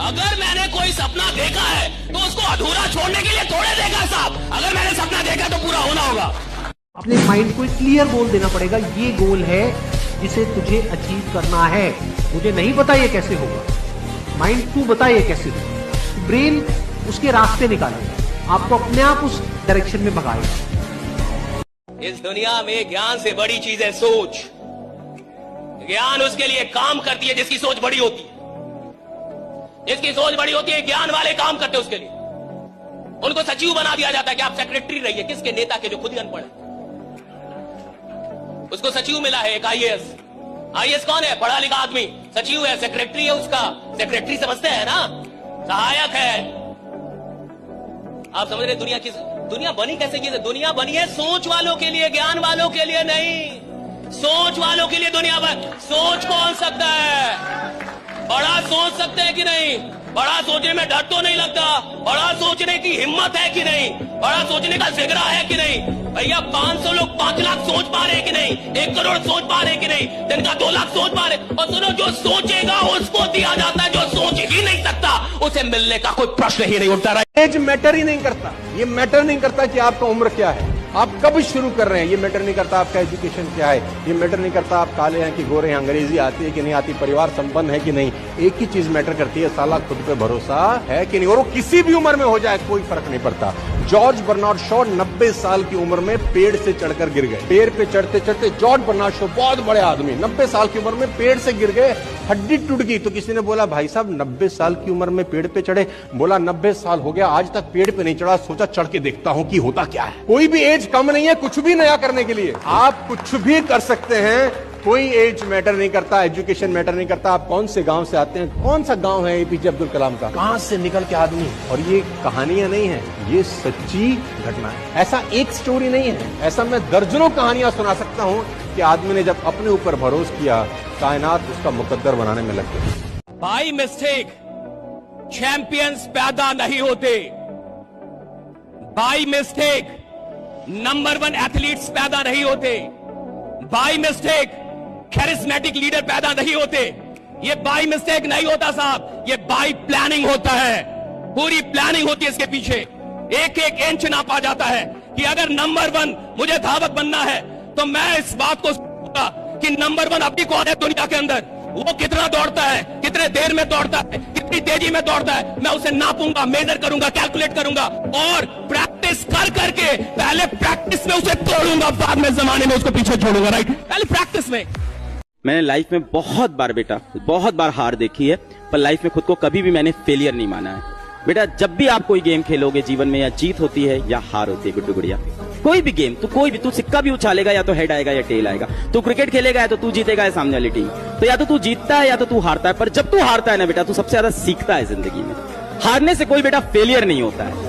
अगर मैंने कोई सपना देखा है तो उसको अधूरा छोड़ने के लिए थोड़े देखा साहब। अगर मैंने सपना देखा तो पूरा होना होगा। अपने माइंड को क्लियर गोल देना पड़ेगा, ये गोल है जिसे तुझे अचीव करना है। मुझे नहीं पता ये कैसे होगा, माइंड तू बता ये कैसे होगा। ब्रेन उसके रास्ते निकालेगा, आपको अपने आप उस डायरेक्शन में भगाएगा। इस दुनिया में ज्ञान से बड़ी चीज है सोच। ज्ञान उसके लिए काम करती है जिसकी सोच बड़ी होती है। जिसकी सोच बड़ी होती है, ज्ञान वाले काम करते हैं उसके लिए। उनको सचिव बना दिया जाता है कि आप सेक्रेटरी रहिए। किसके? नेता के, जो खुद ही अनपढ़ है। उसको सचिव मिला है एक आईएएस। आईएएस कौन है? पढ़ा लिखा आदमी। सचिव है, सेक्रेटरी है उसका। सेक्रेटरी समझते हैं ना, सहायक है। आप समझ रहे दुनिया बनी कैसे की? दुनिया बनी है सोच वालों के लिए, ज्ञान वालों के लिए नहीं। सोच वालों के लिए दुनिया बनी। सोच कौन सकता है? बड़ा सोच सकते हैं कि नहीं? बड़ा सोचने में डर तो नहीं लगता? बड़ा सोचने की हिम्मत है कि नहीं? बड़ा सोचने का जिगरा है कि नहीं? भैया 500 लोग 5 लाख सोच पा रहे हैं कि नहीं? 1 करोड़ सोच पा रहे हैं कि नहीं? दिन का 2 लाख सोच पा रहे। और सुनो, जो सोचेगा उसको दिया जाता है, जो सोच ही नहीं सकता उसे मिलने का कोई प्रश्न ही नहीं उठता। एज मैटर ही नहीं करता। ये मैटर नहीं करता कि आपका उम्र क्या है, आप कब शुरू कर रहे हैं। ये मैटर नहीं करता आपका एजुकेशन क्या है। ये मैटर नहीं करता आप काले हैं कि गोरे हैं, अंग्रेजी आती है कि नहीं आती, परिवार संपन्न है कि नहीं। एक ही चीज मैटर करती है, साला खुद पे भरोसा है कि नहीं। और वो किसी भी उम्र में हो जाए, कोई फर्क नहीं पड़ता। जॉर्ज बर्नार्ड शॉ 90 साल की उम्र में पेड़ से चढ़कर गिर गए। पेड़ पे चढ़ते चढ़ते जॉर्ज बर्नार्ड शॉ, बहुत बड़े आदमी, 90 साल की उम्र में पेड़ से गिर गए, हड्डी टूट गई। तो किसी ने बोला, भाई साहब 90 साल की उम्र में पेड़ पे चढ़े? बोला 90 साल हो गया, आज तक पेड़ पे नहीं चढ़ा, सोचा चढ़ के देखता हूं कि होता क्या है। कोई भी एज कम नहीं है कुछ भी नया करने के लिए। आप कुछ भी कर सकते हैं, कोई एज मैटर नहीं करता, एजुकेशन मैटर नहीं करता। आप कौन से गांव से आते हैं, कौन सा गांव है एपीजे अब्दुल कलाम का, कहां से निकल के आदमी। और ये कहानियां नहीं है, ये सच्ची घटना है। ऐसा एक स्टोरी नहीं है, ऐसा मैं दर्जनों कहानियां सुना सकता हूं कि आदमी ने जब अपने ऊपर भरोसा किया, कायनात उसका मुकद्दर बनाने में लग गई। बाय मिस्टेक चैंपियंस पैदा नहीं होते। बाय मिस्टेक नंबर 1 एथलीट्स पैदा नहीं होते। बाय मिस्टेक कैरिस्मेटिक लीडर पैदा नहीं होते। ये बाय मिस्टेक नहीं होता साहब, ये बाय प्लानिंग होता है। पूरी प्लानिंग होती है इसके पीछे। एक एक इंच नापा जाता है कि अगर नंबर 1 मुझे धावक बनना है तो मैं इस बात को सोचूंगा कि नंबर 1 अभी कौन है दुनिया के अंदर, वो कितना दौड़ता है, कितने देर में दौड़ता है, कितनी तेजी में दौड़ता है। मैं उसे नापूंगा, मेजर करूंगा, कैलकुलेट करूंगा और प्रैक्टिस कर करके पहले प्रैक्टिस में उसे तोड़ूंगा, बाद में जमाने में उसको पीछे छोड़ूंगा। राइट, पहले प्रैक्टिस में। मैंने लाइफ में बहुत बार बेटा, बहुत बार हार देखी है, पर लाइफ में खुद को कभी भी मैंने फेलियर नहीं माना है। बेटा जब भी आप कोई गेम खेलोगे जीवन में, या जीत होती है या हार होती है गुड्डू गुड़िया, कोई भी गेम, तू सिक्का भी उछालेगा, या तो हेड आएगा या टेल आएगा। तू क्रिकेट खेलेगा, या तो तू जीतेगा या सामने वाली टीम। तो या तो तू जीतता है या तो तू हारता है। पर जब तू हारता है ना बेटा, तू सबसे ज्यादा सीखता है जिंदगी में। हारने से कोई बेटा फेलियर नहीं होता है।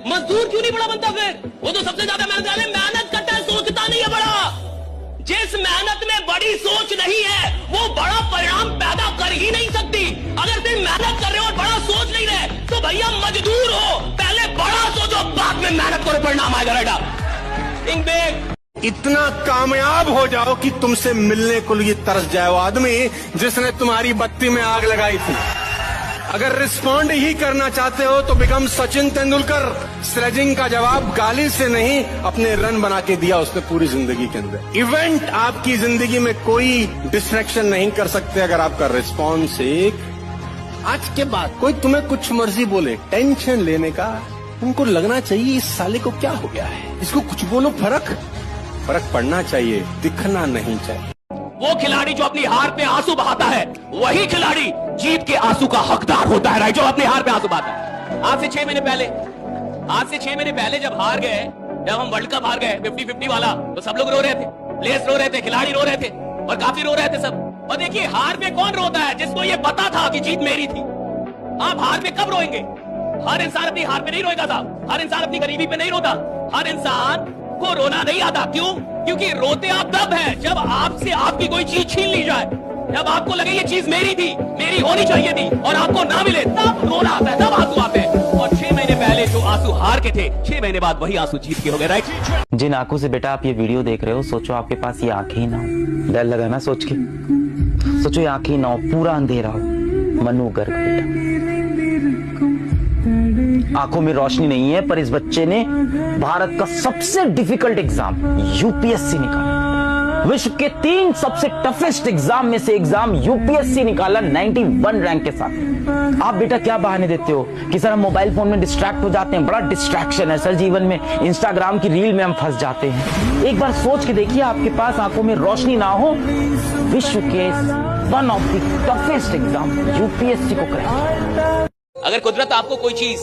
मजदूर क्यों नहीं बड़ा बनता? फिर वो तो सबसे ज्यादा मेहनत करता है, सोचता नहीं है बड़ा। जिस मेहनत में बड़ी सोच नहीं है वो बड़ा परिणाम पैदा कर ही नहीं सकती। अगर तुम मेहनत कर रहे हो और बड़ा सोच नहीं रहे तो भैया मजदूर हो। पहले बड़ा सोचो, बाद में मेहनत करो, परिणाम आएगा। बेटा थिंक बिग। इतना कामयाब हो जाओ कि तुमसे मिलने को लिए तरस जाए वो आदमी जिसने तुम्हारी बत्ती में आग लगाई थी। अगर रिस्पॉन्ड ही करना चाहते हो तो बिकम सचिन तेंदुलकर। स्लेजिंग का जवाब गाली से नहीं, अपने रन बना के दिया उसने पूरी जिंदगी के अंदर। इवेंट आपकी जिंदगी में कोई डिस्ट्रैक्शन नहीं कर सकते अगर आपका रिस्पॉन्स एक। आज के बाद कोई तुम्हें कुछ मर्जी बोले, टेंशन लेने का उनको लगना चाहिए इस साले को क्या हो गया है, इसको कुछ बोलो, फर्क पड़ना चाहिए, दिखना नहीं चाहिए। वो खिलाड़ी जो अपनी हार पे आंसू बहाता है, वही खिलाड़ी जीत के आंसू का हकदार होता है। राइट, जो अपनी हार पे आंसू बहाता है। आज से 6 महीने पहले जब हार गए, जब हम वर्ल्ड कप हार गए 50-50 वाला, तो सब लोग रो रहे थे, प्लेयर्स रो रहे थे, खिलाड़ी रो रहे थे और काफी रो रहे थे सब। और देखिए हार में कौन रोता है? जिसको ये पता था कि जीत मेरी थी। आप हार में कब रोएंगे? हर इंसान अपनी हार पे नहीं रोएगा साहब। हर इंसान अपनी गरीबी पे नहीं रोता। हर इंसान को रोना नहीं आता। क्यों? क्योंकि रोते आप तब है जब आपसे आपकी कोई चीज छीन ली जाए, जब आपको लगे ये चीज मेरी थी, मेरी होनी चाहिए थी और आपको ना मिले, तब रोना आता है, तब आंसू आते हैं। और 6 महीने पहले जो आंसू हार के थे, 6 महीने बाद वही आंसू जीत के हो गए। राइट, जिन आंखों से बेटा आप ये वीडियो देख रहे हो, सोचो आपके पास ये आंखें ही ना हो। डर लगा ना सोच के? सोचो ये आंखें ना हो, पूरा अंधेरा हो, मनु गर्ग बेटा। आंखों में रोशनी नहीं है, पर इस बच्चे ने भारत का सबसे डिफिकल्ट एग्जाम यूपीएससी निकाला। विश्व के 3 सबसे टफेस्ट एग्जाम में से एग्जाम यूपीएससी निकाला 91 रैंक के साथ। आप बेटा क्या बहाने देते हो कि सर हम मोबाइल फोन में डिस्ट्रैक्ट हो जाते हैं, बड़ा डिस्ट्रैक्शन है सर जीवन में, इंस्टाग्राम की रील में हम फंस जाते हैं। एक बार सोच के देखिए, आपके पास आंखों में रोशनी ना हो, विश्व के one of the toughest exam UPSC को क्रैक। अगर कुदरत आपको कोई चीज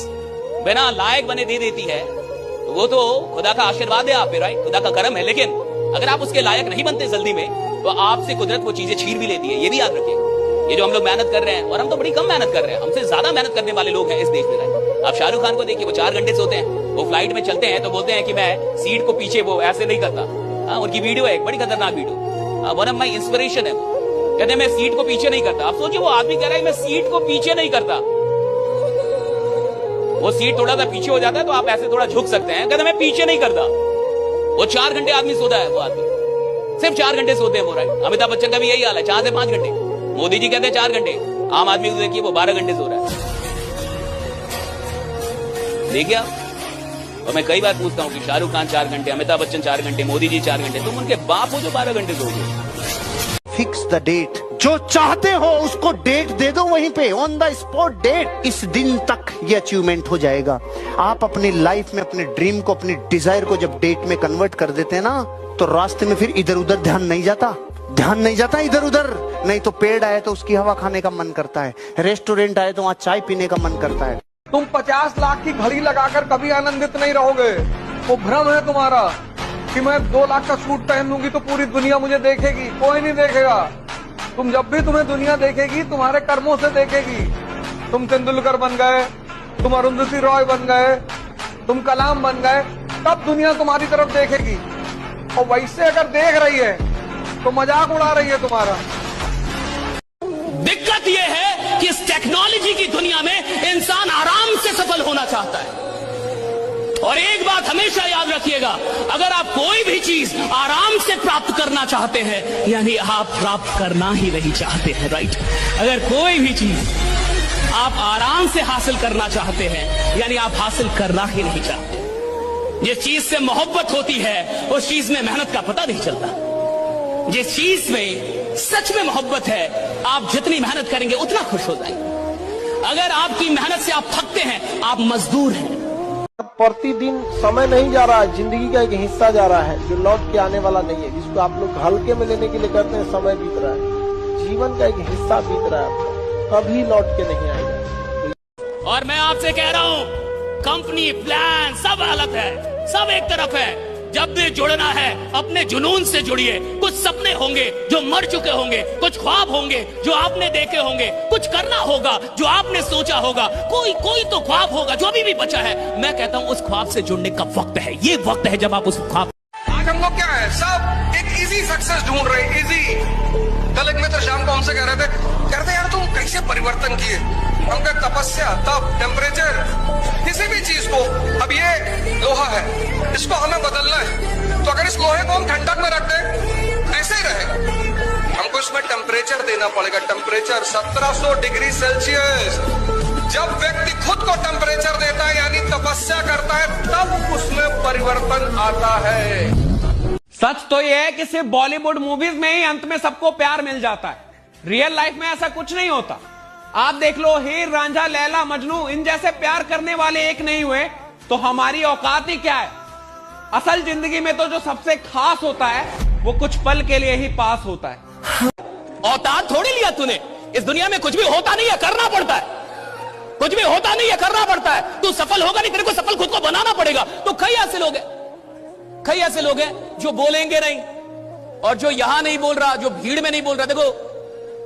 बिना लायक बने दे देती है तो वो तो खुदा का आशीर्वाद है आप पे, राइट, खुदा का करम है। लेकिन अगर आप उसके लायक नहीं बनते जल्दी में तो आपसे कुदरत वो चीजें छीन भी लेती है। ये भी याद रखिए। ये जो हम लोग मेहनत कर रहे हैं, और हम तो बड़ी कम मेहनत कर रहे हैं, हमसे ज्यादा मेहनत करने वाले लोग हैं इस देश में, राइट। आप शाहरुख खान को देखिए, वो 4 घंटे सोते हैं, वो फ्लाइट में चलते हैं तो बोलते हैं कि मैं सीट को पीछे वो ऐसे नहीं करता। उनकी वीडियो है, एक बड़ी खतरनाक video, one of my inspiration है। कहते मैं सीट को पीछे नहीं करता। आप सोचिए, वो आदमी कह रहा है मैं सीट को पीछे नहीं करता। वो सीट थोड़ा सा पीछे हो जाता है तो आप ऐसे थोड़ा झुक सकते हैं, कहते मैं पीछे नहीं करता। वो 4 घंटे आदमी सोता है, वो आदमी सिर्फ 4 घंटे सोते हैं वो, राइट। अमिताभ बच्चन का भी यही हाल है, 4 से 5 घंटे। मोदी जी कहते हैं 4 घंटे, आम आदमी को देखिए वो 12 घंटे सो रहा है। देखिए आप, और मैं कई बार पूछता हूँ कि शाहरुख खान 4 घंटे, अमिताभ बच्चन 4 घंटे, मोदी जी 4 घंटे, तुम उनके बाप हो जो 12 घंटे सोओगे। फिक्स द डेट, जो चाहते हो उसको डेट दे दो, वहीं पे ऑन द स्पॉट डेट। इस दिन तक ये अचीवमेंट हो जाएगा। आप अपनी लाइफ में अपने ड्रीम को, अपनी डिजायर को जब डेट में कन्वर्ट कर देते हैं ना, तो रास्ते में फिर इधर उधर ध्यान नहीं जाता इधर उधर। नहीं तो पेड़ आए तो उसकी हवा खाने का मन करता है, रेस्टोरेंट आए तो वहाँ चाय पीने का मन करता है। तुम 50 लाख की घड़ी लगाकर कभी आनंदित नहीं रहोगे। वो भ्रम है तुम्हारा कि मैं 2 लाख का सूट पहन लूंगी तो पूरी दुनिया मुझे देखेगी। कोई नहीं देखेगा। तुम जब भी तुम्हें दुनिया देखेगी, तुम्हारे कर्मों से देखेगी। तुम तेंदुलकर बन गए, तुम अरुंधति रॉय बन गए, तुम कलाम बन गए, तब दुनिया तुम्हारी तरफ देखेगी। और वैसे अगर देख रही है तो मजाक उड़ा रही है तुम्हारा। दिक्कत यह है कि इस टेक्नोलॉजी की दुनिया में इंसान आराम से सफल होना चाहता है। और एक बात हमेशा याद रखिएगा, अगर आप कोई भी चीज आराम से प्राप्त करना चाहते हैं, यानी आप प्राप्त करना ही नहीं चाहते हैं, राइट। अगर कोई भी चीज आप आराम से हासिल करना चाहते हैं, यानी आप हासिल करना ही नहीं चाहते। जिस चीज से मोहब्बत होती है उस चीज में मेहनत का पता नहीं चलता। जिस चीज में सच में मोहब्बत है, आप जितनी मेहनत करेंगे उतना खुश हो जाएंगे। अगर आपकी मेहनत से आप थकते हैं, आप मजदूर हैं। प्रतिदिन समय नहीं जा रहा है, जिंदगी का एक हिस्सा जा रहा है जो लौट के आने वाला नहीं है, जिसको आप लोग हल्के में लेने के लिए करते हैं। समय बीत रहा है, जीवन का एक हिस्सा बीत रहा है, कभी लौट के नहीं आएगा। और मैं आपसे कह रहा हूं, कंपनी प्लान सब अलग है, सब एक तरफ है। जब भी जुड़ना है अपने जुनून से जुड़िए। कुछ सपने होंगे जो मर चुके होंगे, कुछ ख्वाब होंगे जो आपने देखे होंगे, कुछ करना होगा जो आपने सोचा होगा, कोई तो ख्वाब होगा जो अभी भी बचा है। मैं कहता हूं उस ख्वाब से जुड़ने का वक्त है। ये वक्त है जब आप उस ख्वाब। आज हम लोग क्या है, सब एक इजी सक्सेस ढूंढ रहे हैं, इजी। कल एक मित्र शाम को हमसे कह रहे थे यार तुम कैसे परिवर्तन किए। हम कह तपस्या, तप, टेम्परेचर, किसी भी चीज को। अब ये लोहा है, इसको हमें बदलना है, तो अगर इस लोहे को हम ठंडक में रख दें ऐसे ही रहेगा। हमको इसमें टेम्परेचर देना पड़ेगा। Temperature 1700 degree Celsius. जब व्यक्ति खुद को टेम्परेचर देता है यानी तपस्या करता है, तब उसमें परिवर्तन आता है। सच तो यह है कि सिर्फ बॉलीवुड मूवीज में ही अंत में सबको प्यार मिल जाता है। रियल लाइफ में ऐसा कुछ नहीं होता। आप देख लो, हीर रांझा, लैला मजनू, इन जैसे प्यार करने वाले एक नहीं हुए तो हमारी औकात ही क्या है। असल जिंदगी में तो जो सबसे खास होता है वो कुछ पल के लिए ही पास होता है। औकात थोड़ी लिया तूने। इस दुनिया में कुछ भी होता नहीं है, करना पड़ता है। कुछ भी होता नहीं है, करना पड़ता है। तू सफल होगा नहीं, तेरे को सफल खुद को बनाना पड़ेगा। तो कई ऐसे लोग हैं जो बोलेंगे नहीं, और जो यहां नहीं बोल रहा, जो भीड़ में नहीं बोल रहा। देखो,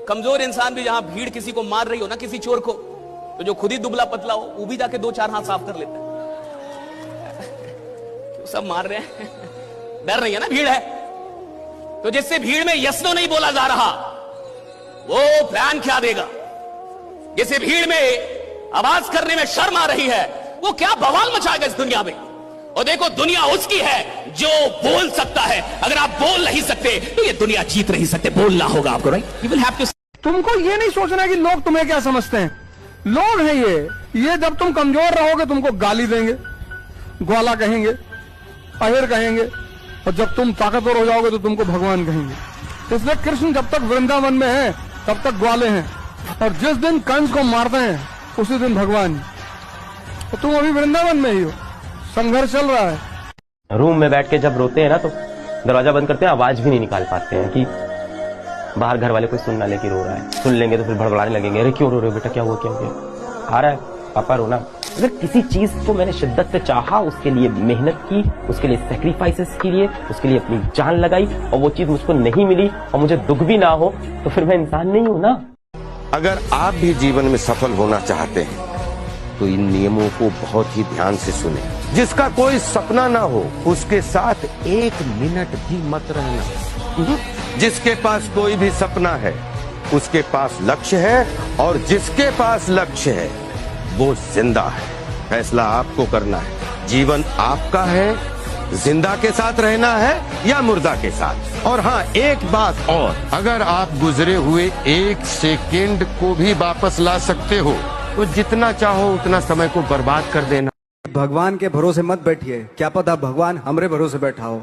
कमजोर इंसान भी जहां भीड़ किसी को मार रही हो ना, किसी चोर को, तो जो खुद ही दुबला पतला हो वो भी जाके 2-4 हाथ साफ कर लेता है। सब मार रहे हैं, डर रही है ना, भीड़ है। तो जिससे भीड़ में यस नो नहीं बोला जा रहा, वो प्लान क्या देगा। जिसे भीड़ में आवाज करने में शर्म आ रही है, वो क्या बवाल मचाएगा इस दुनिया में। और देखो, दुनिया उसकी है जो बोल सकता है। अगर आप बोल नहीं सकते तो ये दुनिया जीत नहीं सकते। बोलना होगा आपको, right. You will have to तुमको ये नहीं सोचना कि लोग तुम्हें क्या समझते हैं। लोग हैं ये जब तुम कमजोर रहोगे तुमको गाली देंगे, ग्वाला कहेंगे, अहिर कहेंगे, और जब तुम ताकतवर हो जाओगे तो तुमको भगवान कहेंगे। इसलिए कृष्ण जब तक वृंदावन में है तब तक ग्वाले हैं, और जिस दिन कंस को मारते हैं उसी दिन भगवान। तो तुम अभी वृंदावन में ही हो, संघर्ष चल रहा है। रूम में बैठ के जब रोते हैं ना तो दरवाजा बंद करते हैं, आवाज भी नहीं निकाल पाते हैं कि बाहर घर वाले कोई सुन ना ले कि रो रहा है। सुन लेंगे तो फिर भड़बड़ाने लगेंगे, अरे क्यों रो रहे हो बेटा, क्या हुआ क्या हुआ, आ रहा है पापा रोना। अगर किसी चीज को मैंने शिद्दत से चाहा, उसके लिए मेहनत की, उसके लिए सैक्रिफाइसेस किए, उसके लिए अपनी जान लगाई, और वो चीज मुझको नहीं मिली और मुझे दुख भी ना हो, तो फिर मैं इंसान नहीं हूं ना। अगर आप भी जीवन में सफल होना चाहते हैं तो इन नियमों को बहुत ही ध्यान से सुने। जिसका कोई सपना ना हो उसके साथ 1 मिनट भी मत रहना। जिसके पास कोई भी सपना है उसके पास लक्ष्य है, और जिसके पास लक्ष्य है वो जिंदा है। फैसला आपको करना है, जीवन आपका है, जिंदा के साथ रहना है या मुर्दा के साथ। और हाँ, एक बात और, अगर आप गुजरे हुए 1 सेकेंड को भी वापस ला सकते हो तो जितना चाहो उतना समय को बर्बाद कर देना। भगवान के भरोसे मत बैठिए, क्या पता भगवान हमरे भरोसे बैठा हो,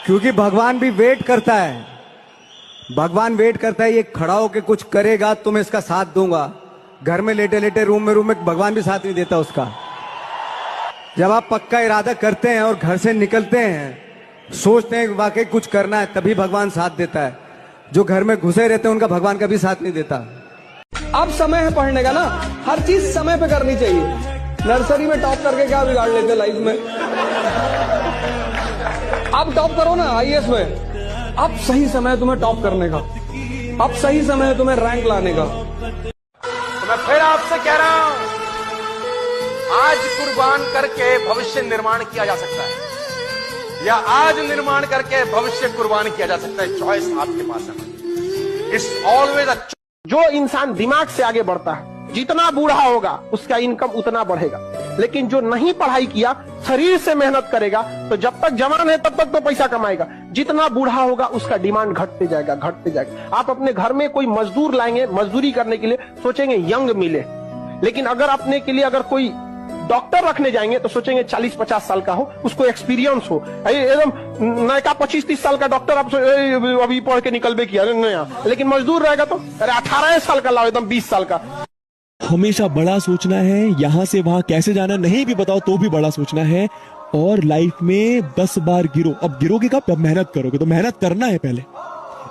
क्योंकि भगवान भी वेट करता है। भगवान वेट करता है, ये खड़ा होके कुछ करेगा तो मैं इसका साथ दूंगा। घर में लेटे लेटे रूम में भगवान भी साथ नहीं देता उसका। जब आप पक्का इरादा करते हैं और घर से निकलते हैं, सोचते हैं वाकई कुछ करना है, तभी भगवान साथ देता है। जो घर में घुसे रहते हैं उनका भगवान कभी साथ नहीं देता। अब समय है पढ़ने का ना, हर चीज समय पे करनी चाहिए। नर्सरी में टॉप करके क्या बिगाड़ लेते लाइफ में। अब टॉप करो ना IAS में। अब सही समय है तुम्हें टॉप करने का, अब सही समय है तुम्हें रैंक लाने का। तो मैं फिर आपसे कह रहा हूं, आज कुर्बान करके भविष्य निर्माण किया जा सकता है, या आज निर्माण करके भविष्य कुर्बान किया जा सकता है। चॉइस आपके पास है। It's always a. जो इंसान दिमाग से आगे बढ़ता है, जितना बूढ़ा होगा उसका इनकम उतना बढ़ेगा। लेकिन जो नहीं पढ़ाई किया, शरीर से मेहनत करेगा, तो जब तक जवान है तब तक तो पैसा कमाएगा। जितना बूढ़ा होगा उसका डिमांड घटते जाएगा, घटते जाएगा। आप अपने घर में कोई मजदूर लाएंगे, मजदूरी करने के लिए सोचेंगे यंग मिले, लेकिन अगर अपने के लिए अगर कोई डॉक्टर रखने जाएंगे तो सोचेंगे 40-50 साल का हो, उसको एक्सपीरियंस हो। एकदम नया 25-30 साल का डॉक्टर आप अभी पढ़ के निकल किया नया, लेकिन मजदूर रहेगा तो अरे 18 साल का लाओ, एकदम 20 साल का। हमेशा बड़ा सोचना है, यहाँ से वहां कैसे जाना नहीं भी बताओ तो भी बड़ा सोचना है। और लाइफ में 10 बार गिरो। अब गिरोगे कब? अब मेहनत करोगे तो मेहनत करना है, पहले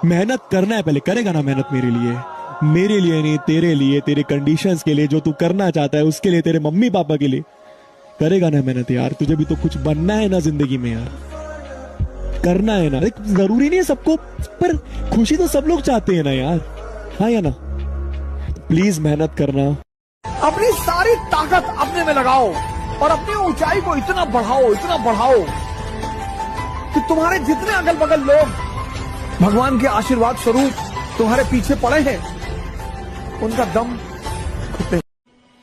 मेहनत करना है। पहले करेगा ना मेहनत मेरे लिए, मेरे लिए नहीं, तेरे लिए, तेरे कंडीशंस के लिए, जो तू करना चाहता है उसके लिए, तेरे मम्मी पापा के लिए करेगा ना मेहनत यार। तुझे भी तो कुछ बनना है ना जिंदगी में यार, करना है ना। जरूरी नहीं है सबको, पर खुशी तो सब लोग चाहते हैं ना यार, हाँ या ना। प्लीज मेहनत करना, अपनी सारी ताकत अपने में लगाओ और अपनी ऊंचाई को इतना बढ़ाओ कि तुम्हारे जितने अगल बगल लोग भगवान के आशीर्वाद स्वरूप तुम्हारे पीछे पड़े हैं, उनका दम घुटे।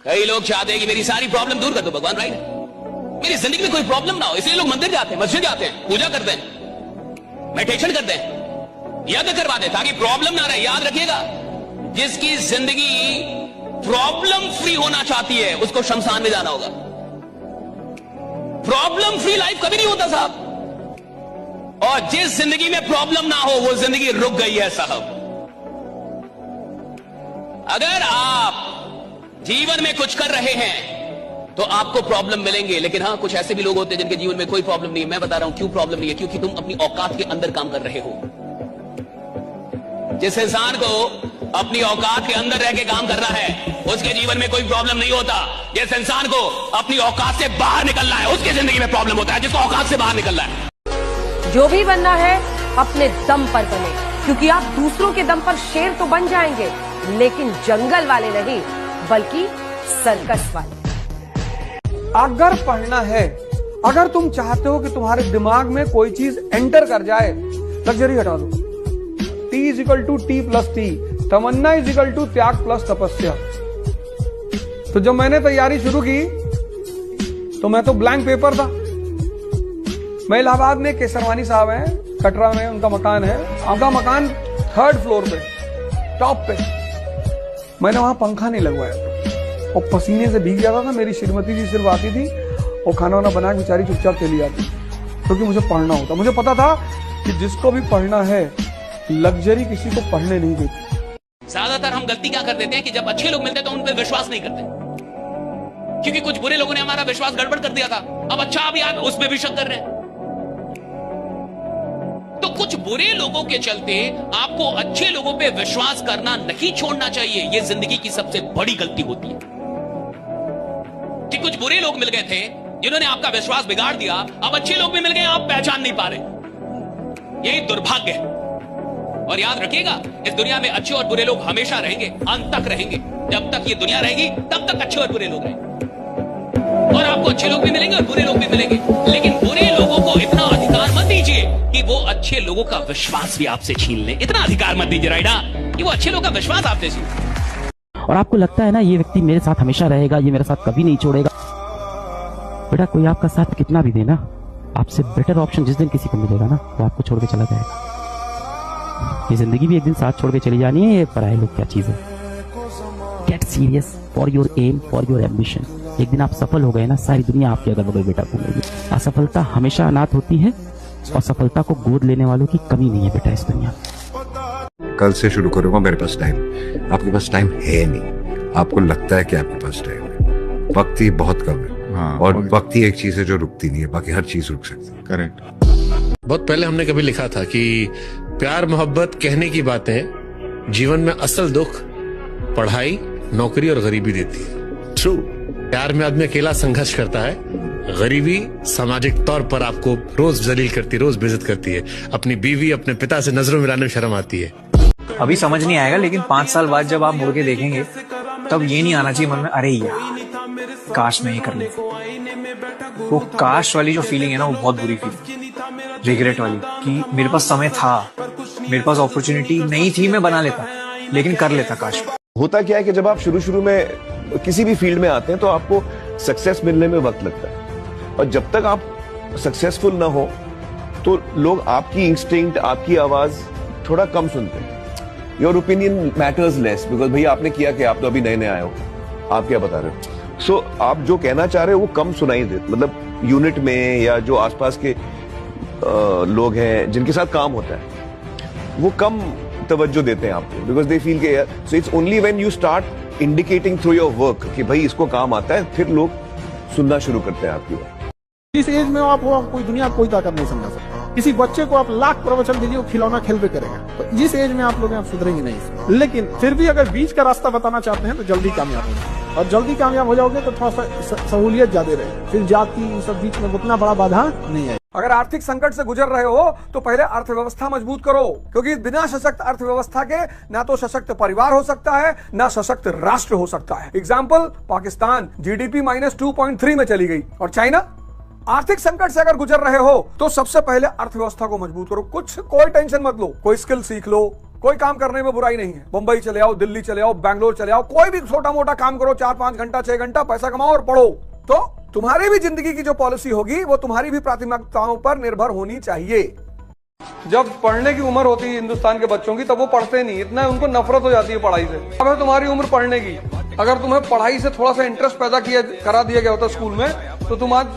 कई लोग चाहते हैं कि मेरी सारी प्रॉब्लम दूर कर दो भगवान, राइट? मेरी जिंदगी में कोई प्रॉब्लम ना हो, इसलिए लोग मंदिर जाते हैं, मस्जिद जाते हैं, पूजा करते हैं, मेडिटेशन करते हैं, यज्ञ करवाते हैं ताकि प्रॉब्लम ना रहे। याद रखिएगा, जिसकी जिंदगी प्रॉब्लम फ्री होना चाहती है उसको शमशान में जाना होगा। प्रॉब्लम फ्री लाइफ कभी नहीं होता साहब, और जिस जिंदगी में प्रॉब्लम ना हो वो जिंदगी रुक गई है साहब। अगर आप जीवन में कुछ कर रहे हैं तो आपको प्रॉब्लम मिलेंगे, लेकिन हाँ, कुछ ऐसे भी लोग होते हैं जिनके जीवन में कोई प्रॉब्लम नहीं है। मैं बता रहा हूं क्यों प्रॉब्लम नहीं है, क्योंकि तुम अपनी औकात के अंदर काम कर रहे हो। जिस इंसान को अपनी औकात के अंदर रह के काम करना है उसके जीवन में कोई प्रॉब्लम नहीं होता। जिस इंसान को अपनी औकात से बाहर निकलना है उसकी जिंदगी में प्रॉब्लम होता है, जिसको औकात से बाहर निकलना है। जो भी बनना है अपने दम पर बने, क्योंकि आप दूसरों के दम पर शेर तो बन जाएंगे, लेकिन जंगल वाले नहीं, बल्कि सर्कस वाले। अगर पढ़ना है, अगर तुम चाहते हो कि तुम्हारे दिमाग में कोई चीज एंटर कर जाए, लग्जरी हटा दो। T=T+T, तमन्ना = त्याग प्लस तपस्या। तो जब मैंने तैयारी शुरू की तो मैं तो ब्लैंक पेपर था। मैं इलाहाबाद में, केसरवानी साहब हैं, कटरा में उनका मकान है। उनका मकान 3rd फ्लोर पे, टॉप पे। मैंने वहां पंखा नहीं लगवाया और पसीने से भीग जाता था। मेरी श्रीमती जी सिर्फ आती थी और खाना वाना बना के बेचारी चुपचाप चली जाती, क्योंकि मुझे पढ़ना होता। मुझे पता था कि जिसको भी पढ़ना है, लग्जरी किसी को पढ़ने नहीं देती। ज्यादातर हम गलती क्या कर देते हैं कि जब अच्छे लोग मिलते हैं तो उन पर विश्वास नहीं करते, क्योंकि कुछ बुरे लोगों ने हमारा विश्वास गड़बड़ कर दिया था। अब अच्छा भी आप उसमें भी शक कर रहे हैं। तो कुछ बुरे लोगों के चलते आपको अच्छे लोगों पे विश्वास करना नहीं छोड़ना चाहिए। यह जिंदगी की सबसे बड़ी गलती होती है कि कुछ बुरे लोग मिल गए थे जिन्होंने आपका विश्वास बिगाड़ दिया। अब अच्छे लोग भी मिल गए, आप पहचान नहीं पा रहे। यही दुर्भाग्य है। और याद रखिएगा, इस दुनिया में अच्छे और बुरे लोग हमेशा रहेंगे, अंत तक रहेंगे। जब तक ये दुनिया रहेगी तब तक अच्छे और बुरे लोग रहेंगे। और आपको अच्छे लोग भी मिलेंगे और बुरे लोग भी मिलेंगे, लेकिन बुरे लोगों को इतना अधिकार मत दीजिए कि वो अच्छे लोगों का विश्वास भी आपसे छीन ले। इतना अधिकार मत दीजिए राइडा कि वो अच्छे लोगों का विश्वास आपसे छीन। और आपको लगता है ना ये व्यक्ति मेरे साथ हमेशा रहेगा, ये मेरे साथ कभी नहीं छोड़ेगा। बेटा, कोई आपका साथ कितना भी देना, आपसे बेटर ऑप्शन जिस दिन किसी को मिलेगा ना, वो आपको छोड़ के चला जाएगा। ये जिंदगी भी एक दिन साथ छोड़ के चली जानी है। ये पराये लोग क्या चीज है। Get serious for your aim, for your ambition. एक दिन आप सफल हो गए ना, सारी दुनिया आपके अगल बगल बेटा घूमेगी। असफलता हमेशा अनाथ होती है और सफलता को गोद लेने वालों की कमी नहीं है बेटा इस दुनिया में। कल से शुरू करूंगा मेरे पास टाइम। आपके पास टाइम है नहीं, आपको लगता है कि आपके पास टाइम है। वक्त ही बहुत कम है। हाँ, और वक्त ही एक चीज है जो रुकती नहीं है, बाकी हर चीज रुक सकती है। करेक्ट। बहुत पहले हमने कभी लिखा था कि प्यार मोहब्बत कहने की बातें, जीवन में असल दुख पढ़ाई, नौकरी और गरीबी देती है। ट्रू। प्यार में आदमी अकेला संघर्ष करता है, गरीबी सामाजिक तौर पर आपको रोज जलील करती है, रोज बेइज्जत करती है। अपनी बीवी, अपने पिता से नजरों मिलाने में शर्म आती है। अभी समझ नहीं आएगा, लेकिन 5 साल बाद जब आप मुड़ के देखेंगे तब ये नहीं आना चाहिए मन में, अरे यार काश मैं ये कर ले। वो काश वाली जो फीलिंग है ना, वो बहुत बुरी फीलिंग, रिग्रेट वाली, कि मेरे पास समय था, मेरे पास अपॉर्चुनिटी नहीं थी, मैं बना लेता, लेकिन कर लेता काश। होता क्या है कि जब आप शुरू में किसी भी फील्ड में आते हैं तो आपको सक्सेस मिलने में वक्त लगता है, और जब तक आप सक्सेसफुल ना हो तो लोग आपकी इंस्टिंक्ट, आपकी आवाज थोड़ा कम सुनते हैं। Your opinion matters less, because भैया आपने किया कि आप तो अभी नए नए आए हो, आप क्या बता रहे हो। सो आप जो कहना चाह रहे हो वो कम सुनाई दे, मतलब यूनिट में या जो आसपास के लोग हैं जिनके साथ काम होता है वो कम तवज्जो देते हैं आपको, बिकॉज दे फील के so it's only when you start indicating through your work कि भाई इसको काम आता है, फिर लोग सुनना शुरू करते हैं आपकी बात। इस एज में आप कोई दुनिया कोई ताकत नहीं समझा सकता। किसी बच्चे को आप लाख प्रवचन दीजिए, वो खिलौना खेल पे करेगा। तो जिस एज में आप लोग आप सुधरेंगे नहीं, लेकिन फिर भी अगर बीच का रास्ता बताना चाहते हैं तो जल्दी कामयाब हो, और जल्दी कामयाब हो जाओगे तो थोड़ा सा सहूलियत ज्यादा रहे, फिर जाति सब बीच में उतना बड़ा बाधा नहीं है। अगर आर्थिक संकट से गुजर रहे हो तो पहले अर्थव्यवस्था मजबूत करो, क्योंकि बिना सशक्त अर्थव्यवस्था के ना तो सशक्त परिवार हो सकता है, ना सशक्त राष्ट्र हो सकता है। एग्जाम्पल, पाकिस्तान जीडीपी -2.3 में चली गई, और चाइना। आर्थिक संकट से अगर गुजर रहे हो तो सबसे पहले अर्थव्यवस्था को मजबूत करो। कोई टेंशन मत लो, कोई स्किल सीख लो, कोई काम करने में बुराई नहीं है। मुंबई चले आओ, दिल्ली चले आओ, बैंगलोर चले आओ, कोई भी छोटा मोटा काम करो, 4-5 घंटा 6 घंटा पैसा कमाओ और पढ़ो। तो तुम्हारी भी जिंदगी की जो पॉलिसी होगी वो तुम्हारी भी प्राथमिकताओं पर निर्भर होनी चाहिए। जब पढ़ने की उम्र होती है हिंदुस्तान के बच्चों की, तब वो पढ़ते नहीं, इतना उनको नफरत हो जाती है पढ़ाई से। अब है तुम्हारी उम्र पढ़ने की, अगर तुम्हें पढ़ाई से थोड़ा सा इंटरेस्ट पैदा करा दिया गया होता स्कूल में, तो तुम आज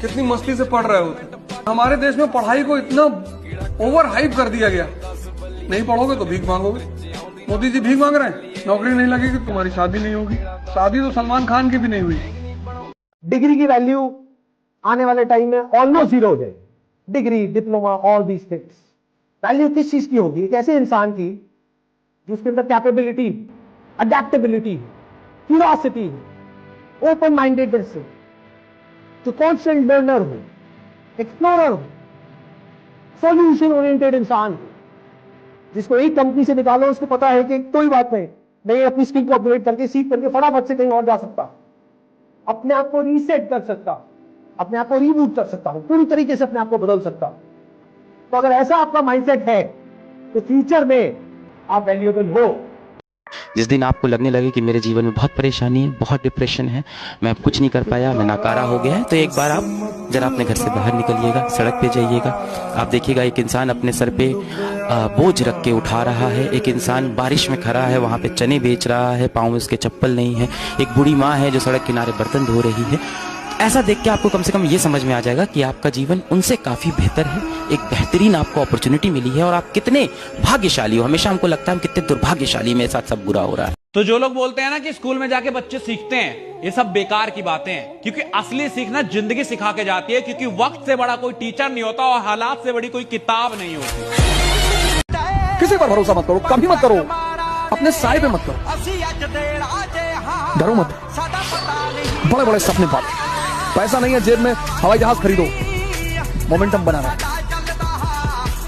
कितनी मस्ती से पढ़ रहे होते। हमारे देश में पढ़ाई को इतना ओवर हाइप कर दिया गया, नहीं पढ़ोगे तो भीख मांगोगे। मोदी जी भीख मांग रहे हैं, नौकरी नहीं लगेगी तुम्हारी शादी नहीं होगी। शादी तो सलमान खान की भी नहीं हुई। डिग्री की वैल्यू आने वाले टाइम में ऑलमोस्ट जीरो हो जाएगी। Degree, diploma, all these things value किस चीज की होगी? एक ऐसे इंसान की जिसके अंदर capability, adaptability, curiosity, open mindedness, जो कॉन्स्टेंट लर्नर हो, एक्सप्लोरर हो, सॉल्यूशन ओरिएंटेड इंसान हो, जिसको एक कंपनी से निकालो उसको पता है कि कोई बात नहीं, मैं अपनी स्किल को अपग्रेड करके सीख करके फटाफट से कहीं और जा सकता, अपने आप को रीसेट कर सकता, अपने आप को रीबूट कर सकता हूं, पूरी तरीके से अपने आप को बदल सकता। तो अगर ऐसा आपका माइंडसेट है तो फ्यूचर में आप वैल्यूएबल हो। जिस दिन आपको लगने लगे कि मेरे जीवन में बहुत परेशानी है, बहुत डिप्रेशन है, मैं अब कुछ नहीं कर पाया, मैं नाकारा हो गया है, तो एक बार आप जरा अपने घर से बाहर निकलिएगा, सड़क पे जाइएगा। आप देखिएगा एक इंसान अपने सर पे बोझ रख के उठा रहा है, एक इंसान बारिश में खड़ा है, वहाँ पे चने बेच रहा है, पाँव में उसके चप्पल नहीं है, एक बूढ़ी माँ है जो सड़क किनारे बर्तन धो रही है। ऐसा देख के आपको कम से कम ये समझ में आ जाएगा कि आपका जीवन उनसे काफी बेहतर है, एक बेहतरीन आपको अपॉर्चुनिटी मिली है और आप कितने भाग्यशाली हो। हमेशा हमको लगता है हम कितने दुर्भाग्यशाली, मेरे साथ सब बुरा हो रहा है। तो जो लोग बोलते हैं ना कि स्कूल में जाके बच्चे सीखते हैं, ये सब बेकार की बातें हैं, क्योंकि असली सीखना जिंदगी सिखा के जाती है, क्योंकि वक्त से बड़ा कोई टीचर नहीं होता और हालात से बड़ी कोई किताब नहीं होती। किसी पर भरोसा मत करो, कभी मत करो, अपने साए पे मत करो, डरो मत। बड़े बड़े सपने पालो, पैसा नहीं है जेब में, हवाई जहाज खरीदो, मोमेंटम बनाना है।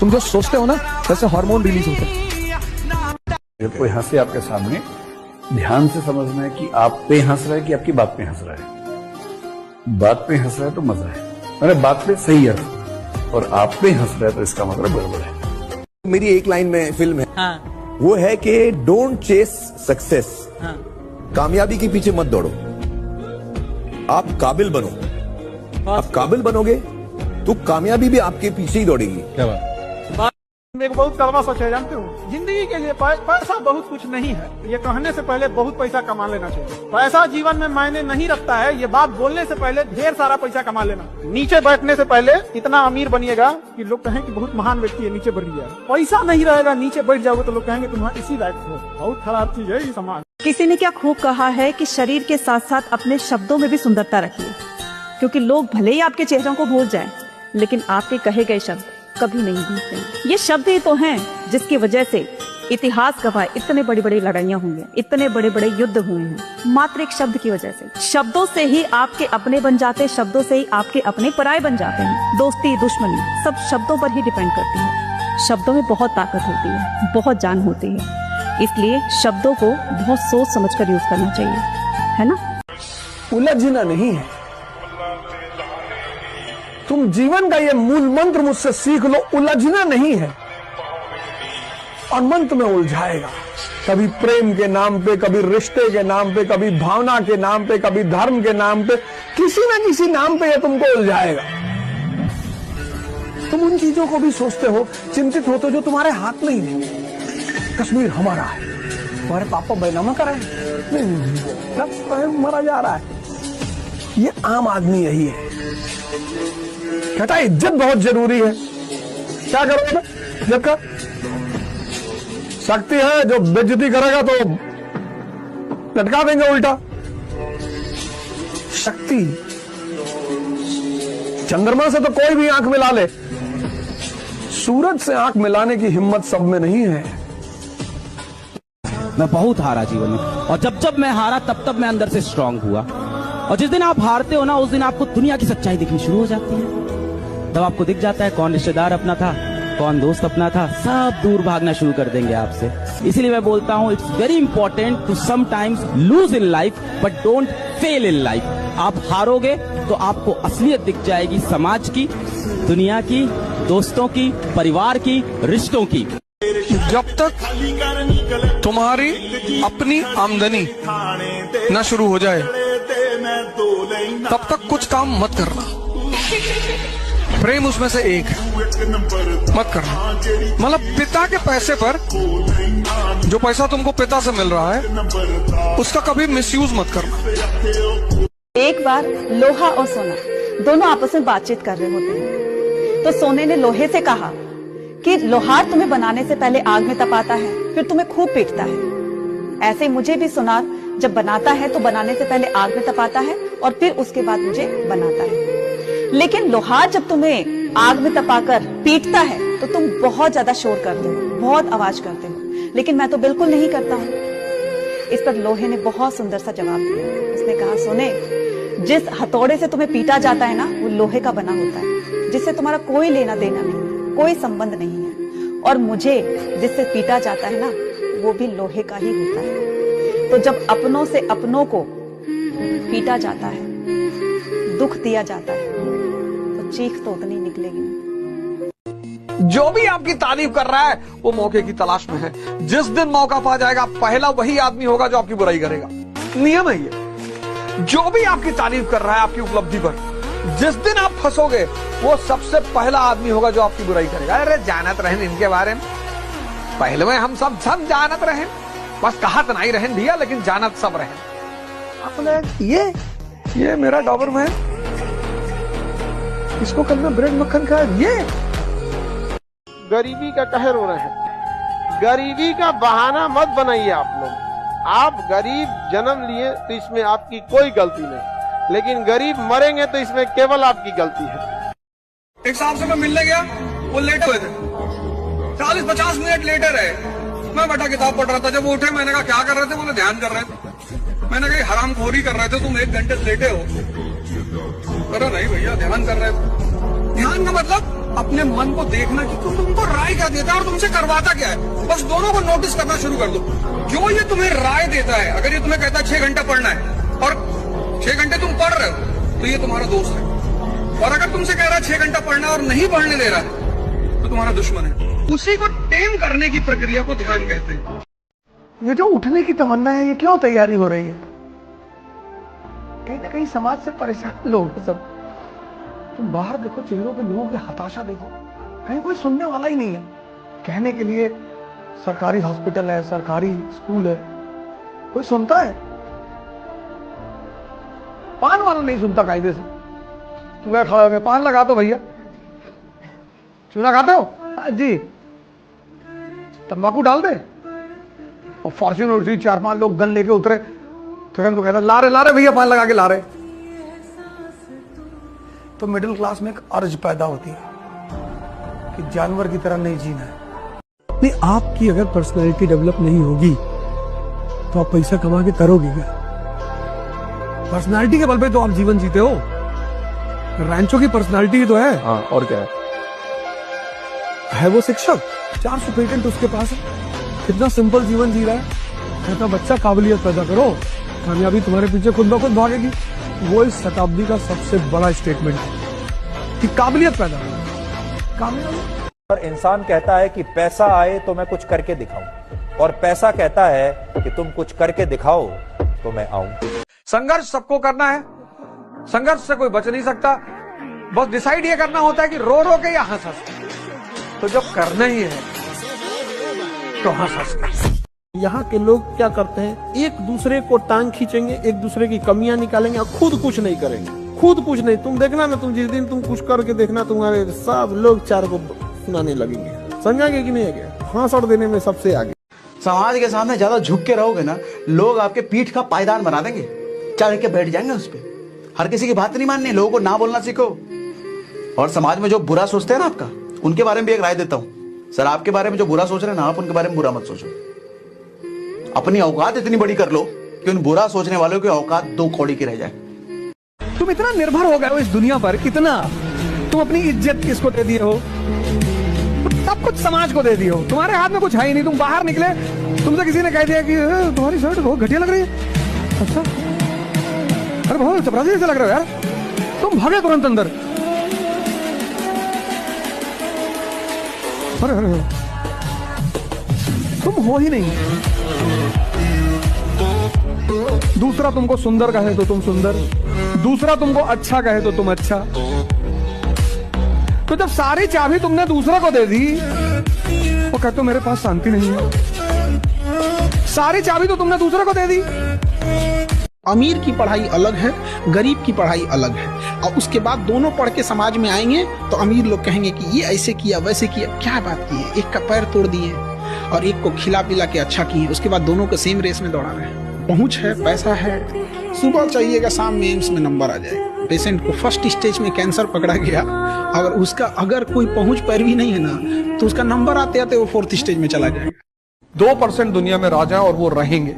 तुम जो सोचते हो ना वैसे हार्मोन रिलीज होते हैं। जब कोई हंसे आपके सामने, ध्यान से समझना है कि आप पे हंस रहा है कि आपकी बात पे हंस रहा है। बात पे हंस रहा है तो मजा है, मैंने बात पे सही अर्थ, और आप पे हंस रहा है तो इसका मतलब गड़बड़ है। मेरी एक लाइन में फिल्म है, हाँ। वो है कि डोंट चेस सक्सेस, हाँ। कामयाबी के पीछे मत दौड़ो, आप काबिल बनो। आप काबिल बनोगे तो कामयाबी भी आपके पीछे ही दौड़ेगी। क्या बात? एक बहुत कड़वा सच है, जानते हो, जिंदगी के लिए पैसा बहुत कुछ नहीं है, ये कहने से पहले बहुत पैसा कमा लेना चाहिए। पैसा जीवन में मायने नहीं रखता है, ये बात बोलने से पहले ढेर सारा पैसा कमा लेना। नीचे बैठने से पहले इतना अमीर बनिएगा कि लोग कहें कि बहुत महान व्यक्ति है, नीचे बैठ गया। पैसा नहीं रहेगा, नीचे बैठ जाओगे तो लोग कहेंगे तुम इसी लायक हो। बहुत खराब चीज है ये समाज। किसी ने क्या खूब कहा है कि शरीर के साथ साथ अपने शब्दों में भी सुंदरता रखिए, क्योंकि लोग भले ही आपके चेहरों को भूल जाएं, लेकिन आपके कहे गए शब्द कभी नहीं भूलते। ये शब्द ही तो हैं जिसकी वजह से इतिहास गवाह इतने बड़ी बड़ी लड़ाइयाँ हुई हैं, इतने बड़े बड़े युद्ध हुए हैं, मात्र एक शब्द की वजह से। शब्दों से ही आपके अपने बन जाते हैं, शब्दों से ही आपके अपने पराये बन जाते हैं। दोस्ती दुश्मनी सब शब्दों पर ही डिपेंड करती है। शब्दों में बहुत ताकत होती है, बहुत जान होती है, इसलिए शब्दों को बहुत सोच समझकर यूज करना चाहिए, है ना। उलझना नहीं है, तुम जीवन का ये मूल मंत्र मुझसे सीख लो, उलझना नहीं है। और मंत्र में उलझाएगा, कभी प्रेम के नाम पे, कभी रिश्ते के नाम पे, कभी भावना के नाम पे, कभी धर्म के नाम पे, किसी ना किसी नाम पे ये तुमको उलझाएगा। तुम उन चीजों को भी सोचते हो, चिंतित होते हो जो तुम्हारे हाथ में ही नहीं। कश्मीर हमारा है, तुम्हारे पापा बैनामा कर रहे हैं, नहीं, मरा जा रहा है। ये आम आदमी यही है, कहता है इज्जत बहुत जरूरी है। क्या करोगे इज्जत का? शक्ति है, जो बेइज्जती करेगा तो लटका देंगे उल्टा। शक्ति, चंद्रमा से तो कोई भी आंख मिला ले, सूरज से आंख मिलाने की हिम्मत सब में नहीं है। मैं बहुत हारा जीवन में, और जब जब मैं हारा तब तब मैं अंदर से स्ट्रांग हुआ। और जिस दिन आप हारते हो ना, उस दिन आपको दुनिया की सच्चाई दिखनी शुरू हो जाती है। तब आपको दिख जाता है कौन रिश्तेदार अपना था, कौन दोस्त अपना था, सब दूर भागना शुरू कर देंगे आपसे। इसीलिए मैं बोलता हूँ, it's very important to sometimes lose in life but don't fail in life. आप हारोगे तो आपको असलियत दिख जाएगी, समाज की, दुनिया की, दोस्तों की, परिवार की, रिश्तों की। जब तक तुम्हारी अपनी आमदनी न शुरू हो जाए तब तक कुछ काम मत करना। प्रेम उसमें से एक है, मत करना। मतलब पिता के पैसे पर, जो पैसा तुमको पिता से मिल रहा है, उसका कभी मिसयूज मत करना। एक बार लोहा और सोना दोनों आपस में बातचीत कर रहे होते हैं, तो सोने ने लोहे से कहा कि लोहार तुम्हें बनाने से पहले आग में तपाता है, फिर तुम्हें खूब पीटता है। ऐसे मुझे भी सुनार जब बनाता है तो बनाने से पहले आग में तपाता है और फिर उसके बाद मुझे बनाता है। लेकिन लोहार जब तुम्हें आग में तपाकर पीटता है तो तुम बहुत ज्यादा शोर करते हो, बहुत आवाज करते हो, लेकिन मैं तो बिल्कुल नहीं करता हूँ। इस पर लोहे ने बहुत सुंदर सा जवाब दिया। उसने कहा, सोने, जिस हथौड़े से तुम्हें पीटा जाता है ना, वो लोहे का बना होता है, जिससे तुम्हारा कोई लेना देना नहीं है, कोई संबंध नहीं है। और मुझे जिससे पीटा जाता है ना, वो भी लोहे का ही होता है। तो जब अपनों से अपनों को पीटा जाता है, दुख दिया जाता है, तो चीख तो उतनी निकलेगी। जो भी आपकी तारीफ कर रहा है वो मौके की तलाश में है। जिस दिन मौका पा जाएगा पहला वही आदमी होगा जो आपकी बुराई करेगा। नियम है ये। जो भी आपकी तारीफ कर रहा है आपकी उपलब्धि पर, जिस दिन आप फंसोगे वो सबसे पहला आदमी होगा जो आपकी बुराई करेगा। अरे जानत रहें इनके बारे में, पहले में हम सब जानत रहें, बस कहत नहीं रहें भैया, लेकिन जानत सब रहें। अपने ये मेरा डॉबरमैन, इसको कल में ब्रेड मक्खन खाया। ये गरीबी का कहर हो रहे हैं। गरीबी का बहाना मत बनाइए आप लोग। आप गरीब जन्म लिए तो इसमें आपकी कोई गलती नहीं, लेकिन गरीब मरेंगे तो इसमें केवल आपकी गलती है। एक साहब से मैं मिलने गया, वो लेटे हुए थे, 40-50 मिनट लेटे रहे। मैं बैठा किताब पढ़ रहा था। जब वो उठे मैंने कहा क्या कर रहे थे? बोले ध्यान कर रहे थे। मैंने कहा हरामखोरी कर रहे थे तुम, 1 घंटे से लेटे हो। अरे नहीं भैया ध्यान कर रहे थे। ध्यान का मतलब अपने मन को देखना कि तुमको राय क्या देता है और तुमसे करवाता क्या है। बस दोनों को नोटिस करना शुरू कर दो। जो ये तुम्हें राय देता है, अगर ये तुम्हें कहता है 6 घंटा पढ़ना है और 6 घंटे तुम पढ़ रहे हो तो ये तुम्हारा दोस्त है। और अगर तुमसे कह रहा है 6 घंटा पढ़ना और नहीं पढ़ने दे रहा है तो तुम्हारा दुश्मन है। उसी को टेम करने की प्रक्रिया को ध्यान कहते हैं। ये जो उठने की तमन्ना है, ये क्यों तैयारी हो रही है? कहीं ना कहीं समाज से परेशान लोग सब। तुम बाहर देखो, चेहरों पे लोगों की हताशा देखो, कहीं कोई सुनने वाला ही नहीं है। कहने के लिए सरकारी हॉस्पिटल है, सरकारी स्कूल है, कोई सुनता है? पान वाला नहीं सुनता कायदे से। तुम क्या खाओगे? पान लगा दो भैया। चूना खाते हो? जी। तंबाकू डाल दे। और फॉर्च्यूनर उठी, 4-5 लोग गन लेके उतरे, तुरंत तो कहता ला रहे भैया, पान लगा के ला रहे। तो मिडिल क्लास में एक अर्ज पैदा होती है कि जानवर की तरह नहीं जीना है। नहीं, आपकी अगर पर्सनैलिटी डेवलप नहीं होगी तो आप पैसा कमा के करोगे क्या? पर्सनैलिटी के बल पे तो आप जीवन जीते हो। रैंचो की पर्सनैलिटी तो है। हाँ, और क्या है वो शिक्षक, 400 पेटेंट उसके पास है, कितना सिंपल जीवन जी रहा है। कहता बच्चा काबिलियत पैदा करो, कामयाबी तुम्हारे पीछे खुद ब खुद भागेगी। वो इस शताब्दी का सबसे बड़ा स्टेटमेंट है कि काबिलियत पैदा करो। कामयाबी। और इंसान कहता है कि पैसा आए तो मैं कुछ करके दिखाऊं, और पैसा कहता है कि तुम कुछ करके दिखाओ तो मैं आऊं। संघर्ष सबको करना है, संघर्ष से कोई बच नहीं सकता। बस डिसाइड ये करना होता है कि रो रो के या हंस हंस। तो जब करना ही है तो हंस हंस कर। यहाँ के लोग क्या करते हैं, एक दूसरे को टांग खींचेंगे, एक दूसरे की कमियां निकालेंगे और खुद कुछ नहीं करेंगे। खुद कुछ नहीं। तुम देखना ना, तुम जिस दिन तुम कुछ करके देखना, तुम्हारे सब लोग 4 को सुनाने लगेंगे। समझा कि नहीं है? फांस देने में सबसे आगे। समाज के सामने ज्यादा झुक के रहोगे ना, लोग आपके पीठ का पायदान बना देंगे, चढ़ के बैठ जाएंगे उस पर। हर किसी की बात नहीं माननी, लोगों को ना बोलना सीखो। और समाज में जो बुरा सोचते हैं ना आपका, उनके बारे में भी एक राय देता हूँ। सर, आपके बारे में जो बुरा सोच रहे हैं ना, आप उनके बारे में बुरा मत सोचो। अपनी औकात इतनी बड़ी कर लो कि उन बुरा सोचने वालों की औकात 2 कौड़ी की रह जाए। तुम इतना निर्भर हो गए हो इस दुनिया पर, इतना तुम अपनी इज्जत किसको दे दिए हो? सब कुछ समाज को दे दिए हो। तुम्हारे हाथ में कुछ है ही नहीं। तुम बाहर निकले, तुमसे किसी ने कह दिया कि तुम्हारी शर्ट बहुत घटिया लग रही है। अच्छा, अरे बहुत चपरासी जैसे लग रहे हो यार। तुम भागे तुरंत अंदर। अरे तुम हो ही नहीं। दूसरा तुमको सुंदर कहे तो तुम सुंदर, दूसरा तुमको अच्छा कहे तो तुम अच्छा। तो जब सारी चाबी तुमने दूसरा को दे दी, वो कहते हो मेरे पास शांति नहीं है। सारी चाबी तो तुमने दूसरे को दे दी। अमीर की पढ़ाई अलग है, गरीब की पढ़ाई अलग है। और उसके बाद दोनों पढ़ के समाज में आएंगे तो अमीर लोग कहेंगे कि ये ऐसे किया वैसे किया। क्या बात की है? एक का पैर तोड़ दिए और एक को खिला पिला के अच्छा किए। उसके बाद दोनों को सेम रेस में दौड़ा रहे हैं। पहुंच है, पैसा है, सुबह चाहिएगा, शाम में एम्स में नंबर आ जाएगा। पेशेंट को फर्स्ट स्टेज में कैंसर पकड़ा गया, अगर कोई पहुंच पैरवी नहीं है ना, तो उसका नंबर आते आते वो 4th स्टेज में चला जाएगा। 2% दुनिया में राजा और वो रहेंगे,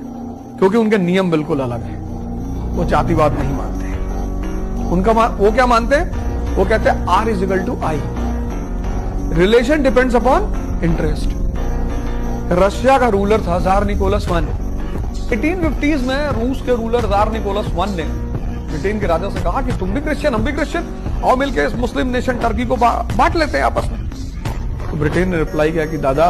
क्योंकि उनके नियम बिल्कुल अलग है। वो जातिवाद नहीं मानते। उनका वो क्या मानते हैं? वो कहते हैं R = I, relation depends upon interest. Russia का रूलर था ज़ार निकोलस I। 1850s में रूस के रूलर ज़ार निकोलस I ने ब्रिटेन के राजा से कहा कि तुम भी क्रिश्चियन, हम भी क्रिश्चियन, और मिलकर इस मुस्लिम नेशन टर्की को बांट लेते हैं आपस में। तो ब्रिटेन ने रिप्लाई किया कि दादा,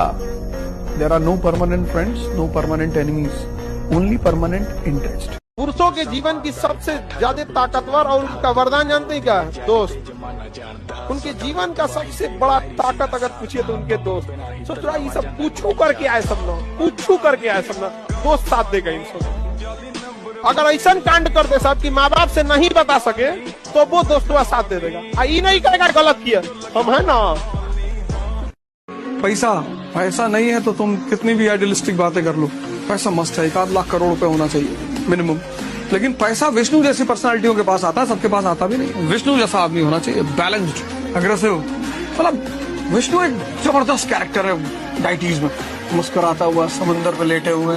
there are no permanent friends, no permanent enemies, only permanent interest. पुरुषों के जीवन की सबसे ज्यादा ताकतवर और उनका वरदान जानते हैं क्या है? दोस्त। उनके जीवन का सबसे बड़ा ताकत अगर पूछिए तो उनके दोस्त। सोच रहा ये सब पूछू करके आए सब लोग, पूछू करके आए सब लोग, दोस्त साथ देगा इन सब। अगर ऐसा कांड कर दे साहब कि माँ बाप से नहीं बता सके तो वो दोस्तों साथ दे देगा। ये नहीं कहेगा गलत किया, हम है ना। पैसा नहीं है तो तुम कितनी भी आइडियलिस्टिक बातें कर लो, पैसा मस्त है, 1 लाख करोड़ रुपए होना चाहिए मिनिमम। लेकिन पैसा विष्णु जैसी पर्सनालिटियों के पास आता है, सबके पास आता भी नहीं। विष्णु जैसा आदमी होना चाहिए, बैलेंस्ड, अग्रेसिव। मतलब विष्णु एक जबरदस्त कैरेक्टर है डाइटीज में, मुस्कुराता हुआ समुद्र पे लेटे हुए।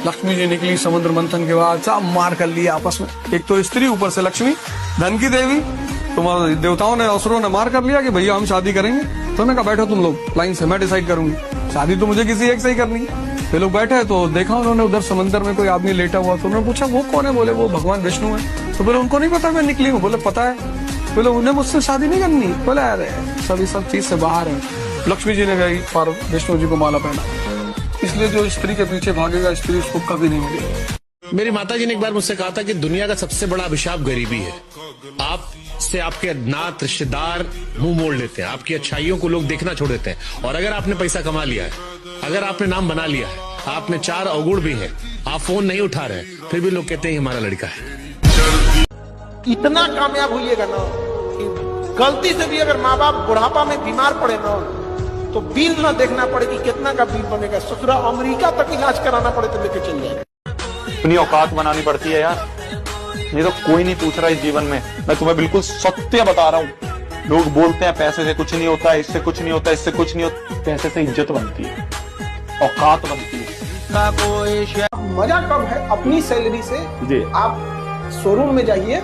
लक्ष्मी जी निकली समुद्र मंथन के बाद, सब मार कर लिया आपस में। एक तो स्त्री, ऊपर से लक्ष्मी, धन की देवी। तुम्हारे देवताओं ने, असुरों ने मार कर लिया कि भैया हम शादी करेंगे। तो उन्होंने कहा बैठो तुम लोग लाइन से, मैं डिसाइड करूंगी, शादी तो मुझे किसी एक से ही करनी है। वे लोग बैठे तो देखा उन्होंने उधर समंदर में कोई आदमी लेटा हुआ। तो उन्होंने पूछा वो कौन है? बोले वो भगवान विष्णु है। तो बोले उनको नहीं पता मैं निकली हूँ? बोले पता है। बोले उन्हें मुझसे शादी नहीं करनी? बोले अरे सभी सब चीज से बाहर है। लक्ष्मी जी ने गई पर विष्णु जी को माला पहना, इसलिए जो स्त्री के पीछे भागेगा स्त्री उसको कभी नहीं मिलेगी। मेरी माताजी ने एक बार मुझसे कहा था कि दुनिया का सबसे बड़ा अभिशाप गरीबी है। आप से आपके नात रिश्तेदार मुंह मोड़ लेते हैं, आपकी अच्छाइयों को लोग देखना छोड़ देते हैं। और अगर आपने पैसा कमा लिया है, अगर आपने नाम बना लिया है, आपने 4 अवगुण भी है, आप फोन नहीं उठा रहे, फिर भी लोग कहते हैं हमारा लड़का है। इतना कामयाब होइएगा ना कि गलती से भी अगर माँ बाप बुढ़ापा में बीमार पड़े ना तो बिल ना देखना पड़े कि कितना का बिल बनेगा। ससुरा अमेरिका तक इलाज कराना पड़े तो लेके चल जाएगा। अपनी औकात बनानी पड़ती है यार, ये तो कोई नहीं पूछ रहा इस जीवन में। मैं तुम्हें बिल्कुल सत्य बता रहा हूँ। लोग बोलते हैं पैसे से कुछ नहीं होता, इससे कुछ नहीं होता, इससे कुछ नहीं होता। पैसे से इज्जत बनती है, औकात बनती है। मजा कब है? अपनी सैलरी से जी आप शोरूम में जाइए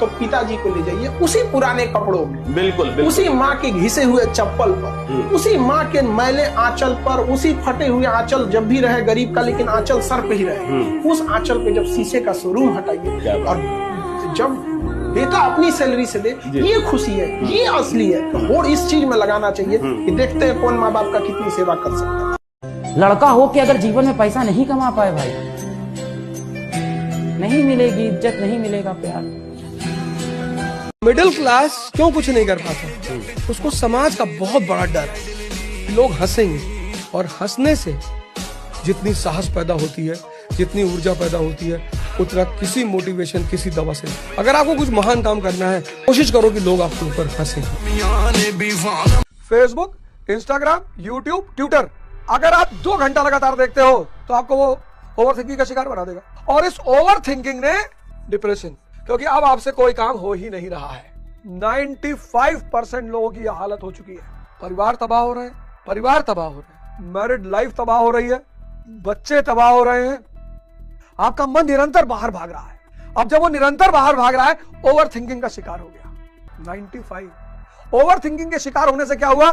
तो पिताजी को ले जाइए उसी पुराने कपड़ों में, बिल्कुल उसी माँ के घिसे हुए चप्पल पर, उसी माँ के मैले आंचल पर, उसी फटे हुए आंचल जब भी रहे गरीब का, लेकिन आंचल सर पे ही रहे। उस आंचल पे जब शीशे का शोरूम हटाइए और जब बेटा अपनी सैलरी से दे, ये खुशी है, ये असली है। तो और इस चीज में लगाना चाहिए कि देखते हैं कौन माँ बाप का कितनी सेवा कर सकता है। लड़का हो के अगर जीवन में पैसा नहीं कमा पाए भाई, नहीं मिलेगी इज्जत, नहीं मिलेगा प्यार। मिडिल क्लास क्यों कुछ नहीं कर पाता? उसको समाज का बहुत बड़ा डर है, लोग हंसेंगे। और हंसने से जितनी साहस पैदा होती है, जितनी ऊर्जा पैदा होती है, उतना किसी मोटिवेशन, किसी दवा से। अगर आपको कुछ महान काम करना है, कोशिश करो कि लोग आपके ऊपर हंसें। फेसबुक, इंस्टाग्राम, यूट्यूब, ट्विटर, अगर आप 2 घंटा लगातार देखते हो तो आपको वो ओवर थिंकिंग का शिकार बना देगा। और इस ओवर थिंकिंग ने डिप्रेशन, क्योंकि अब आपसे कोई काम हो ही नहीं रहा है। 95% लोगों की यह हालत हो चुकी है। परिवार तबाह हो रहे हैं, परिवार तबाह हो रहे हैं, मैरिड लाइफ तबाह हो रही है, बच्चे तबाह हो रहे हैं। आपका मन निरंतर बाहर भाग रहा है। अब जब वो निरंतर बाहर भाग रहा है, ओवर थिंकिंग का शिकार हो गया। 95 ओवर थिंकिंग के शिकार होने से क्या हुआ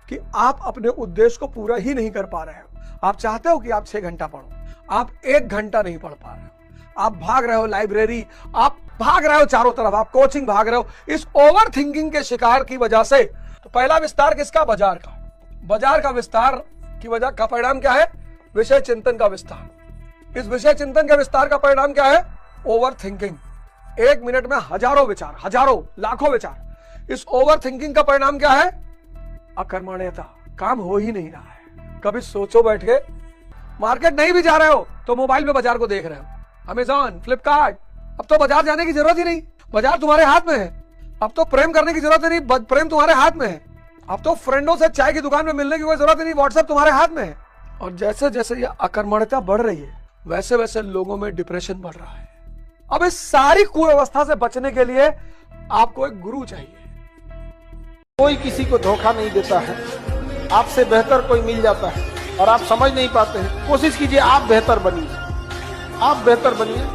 कि आप अपने उद्देश्य को पूरा ही नहीं कर पा रहे हो। आप चाहते हो कि आप 6 घंटा पढ़ो, आप 1 घंटा नहीं पढ़ पा रहे हो। आप भाग रहे हो लाइब्रेरी, आप भाग रहे हो चारों तरफ, आप कोचिंग भाग रहे हो। इस ओवर थिंकिंग के शिकार की वजह से तो पहला विस्तार किसका? बाजार का। बाजार का विस्तार की वजह का परिणाम क्या है? विषय चिंतन का विस्तार। इस विषय चिंतन के विस्तार का परिणाम क्या है? Over thinking. 1 मिनट में हजारों विचार, हजारों लाखों विचार। इस ओवर थिंकिंग का परिणाम क्या है? अकर्मण्यता। काम हो ही नहीं रहा है। कभी सोचो बैठ के, मार्केट नहीं भी जा रहे हो तो मोबाइल में बाजार को देख रहे हो। अमेज़न, फ्लिपकार्ट, अब तो बाजार जाने की जरूरत ही नहीं, बाजार तुम्हारे हाथ में है। अब तो प्रेम करने की जरूरत ही नहीं, प्रेम तुम्हारे हाथ में है। अब तो फ्रेंडों से चाय की दुकान में मिलने की कोई जरूरत ही नहीं, व्हाट्सएप तुम्हारे हाथ में है। और जैसे जैसे ये अकर्मण्यता बढ़ रही है, वैसे वैसे लोगों में डिप्रेशन बढ़ रहा है। अब इस सारी कुअवस्था से बचने के लिए आपको एक गुरु चाहिए। कोई किसी को धोखा नहीं देता है, आपसे बेहतर कोई मिल जाता है और आप समझ नहीं पाते हैं। कोशिश कीजिए आप बेहतर बनिए, आप बेहतर बनिए।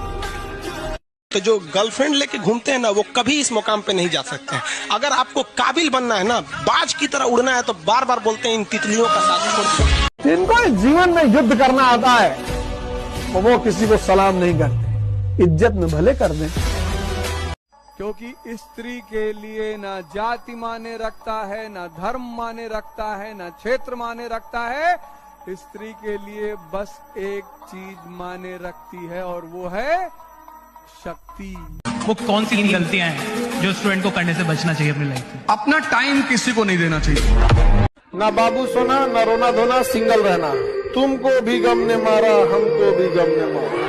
तो जो गर्लफ्रेंड लेके घूमते हैं ना, वो कभी इस मुकाम पे नहीं जा सकते हैं। अगर आपको काबिल बनना है ना, बाज की तरह उड़ना है, तो बार बार बोलते हैं इन तितलियों का साथ छोड़। जिनको जीवन में युद्ध करना आता है वो किसी को सलाम नहीं करते, इज्जत में भले कर दें। क्योंकि स्त्री के लिए ना जाति माने रखता है, ना धर्म माने रखता है, ना क्षेत्र माने रखता है। स्त्री के लिए बस एक चीज माने रखती है और वो है शक्ति। वो कौन सी गलतियां हैं जो स्टूडेंट को करने से बचना चाहिए अपनी लाइफ में? अपना टाइम किसी को नहीं देना चाहिए। ना बाबू सोना, ना रोना धोना, सिंगल रहना। तुमको भी गम ने मारा, हमको भी गम ने मारा,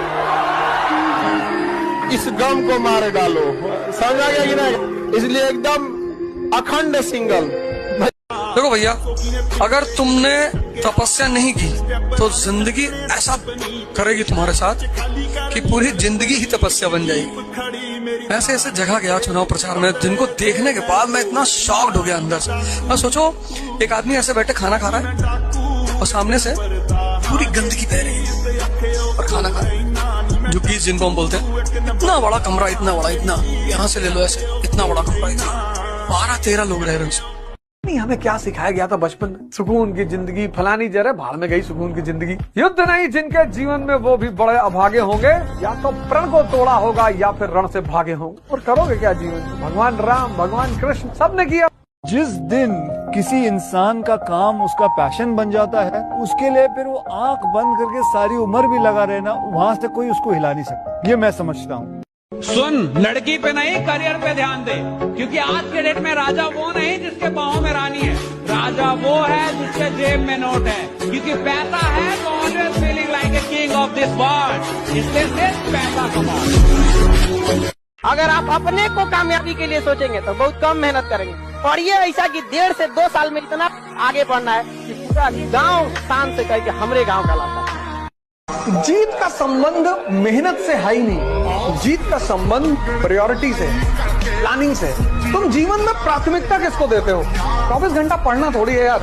इस गम को मार डालो। समझ आ गया कि नहीं? इसलिए एकदम अखंड सिंगल। देखो भैया, अगर तुमने तपस्या नहीं की तो जिंदगी ऐसा करेगी तुम्हारे साथ कि पूरी जिंदगी ही तपस्या बन जाएगी। ऐसे ऐसे जगह गया चुनाव प्रचार में, जिनको देखने के बाद मैं इतना शॉक्ड हो गया अंदर से। मैं सोचो, एक आदमी ऐसे बैठे खाना खा रहा है और सामने से पूरी गंदगी बह रही है और खाना खा रहा है। जो गीज जिनको हम बोलते हैं, इतना बड़ा कमरा, इतना बड़ा, इतना यहाँ से ले लो ऐसे, इतना बड़ा कमरा, 12-13 लोग रह रहे हैं। नहीं, हमें क्या सिखाया गया था बचपन में? सुकून की जिंदगी फलानी जगह भाड़ में गई सुकून की जिंदगी। युद्ध नहीं जिनके जीवन में वो भी बड़े अभागे होंगे, या तो प्रण को तोड़ा होगा या फिर रण से भागे होंगे। और करोगे क्या जीवन में? भगवान राम, भगवान कृष्ण सबने किया। जिस दिन किसी इंसान का काम उसका पैशन बन जाता है, उसके लिए फिर वो आंख बंद करके सारी उम्र भी लगा रहना, वहां से कोई उसको हिला नहीं सकता। ये मैं समझता हूँ। सुन, लड़की पे नहीं करियर पे ध्यान दे, क्योंकि आज के डेट में राजा वो नहीं जिसके पाँव में रानी है, राजा वो है जिसके जेब में नोट है। क्योंकि पैसा है तो always feeling like a king of this world. इसलिए सिर्फ पैसा कमाओ। अगर आप अपने को कामयाबी के लिए सोचेंगे तो बहुत कम मेहनत करेंगे, और ये ऐसा कि 1.5 से 2 साल में इतना आगे बढ़ना है कि पूरा गांव शान से कहे कि हमरे गांव का लाता है। जीत का संबंध मेहनत से है ही नहीं, जीत का संबंध प्रायोरिटी से, प्लानिंग से। तुम जीवन में प्राथमिकता किसको देते हो? 24 घंटा पढ़ना थोड़ी है यार।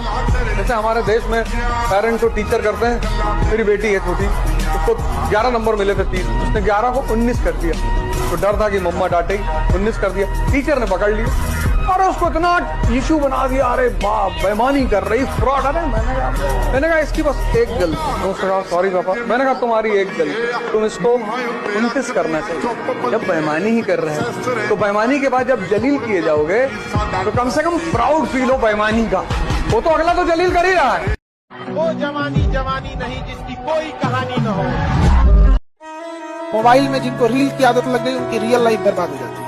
जैसे हमारे देश में पेरेंट्स को टीचर करते हैं, मेरी बेटी है छोटी, उसको 11 नंबर मिले थे 30, उसने 11 को 19 कर दिया। तो डर था कि मम्मा डांटेगी, 19 कर दिया, टीचर ने पकड़ लिया और उसको इतना इशू बना दिया, अरे बाप बेईमानी कर रही, फ्रॉड। अरे मैंने कहा इसकी बस एक गलती, सॉरी पापा, मैंने कहा तुम्हारी एक गलती, तुम इसको 29 करना चाहिए। जब बेईमानी ही कर रहे हैं तो बेईमानी के बाद जब जलील किए जाओगे तो कम से कम प्राउड फील हो बेईमानी का। वो तो अगला तो जलील कर ही रहा है। वो जवानी जवानी नहीं जिसकी कोई कहानी न हो। मोबाइल में जिनको रील की आदत लग गई, उनकी रियल लाइफ बर्बाद हो जाती है।